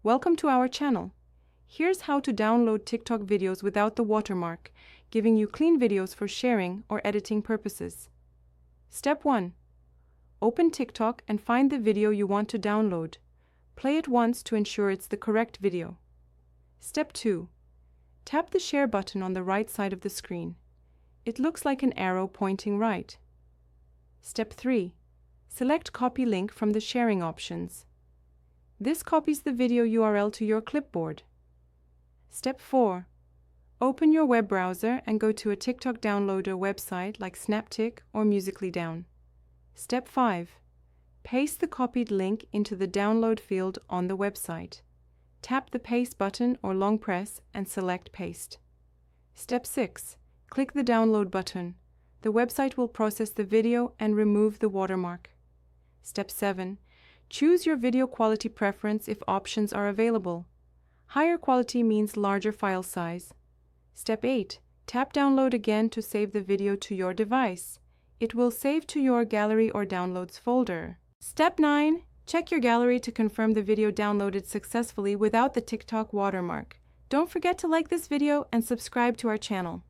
Welcome to our channel. Here's how to download TikTok videos without the watermark, giving you clean videos for sharing or editing purposes. Step 1. Open TikTok and find the video you want to download. Play it once to ensure it's the correct video. Step 2. Tap the share button on the right side of the screen. It looks like an arrow pointing right. Step 3. Select Copy Link from the sharing options. This copies the video URL to your clipboard. Step 4. Open your web browser and go to a TikTok downloader website like Snaptik or Musical.ly Down. Step 5. Paste the copied link into the download field on the website. Tap the Paste button or long press and select Paste. Step 6. Click the Download button. The website will process the video and remove the watermark. Step 7. Choose your video quality preference if options are available. Higher quality means larger file size. Step 8. Tap Download again to save the video to your device. It will save to your gallery or downloads folder. Step 9. Check your gallery to confirm the video downloaded successfully without the TikTok watermark. Don't forget to like this video and subscribe to our channel.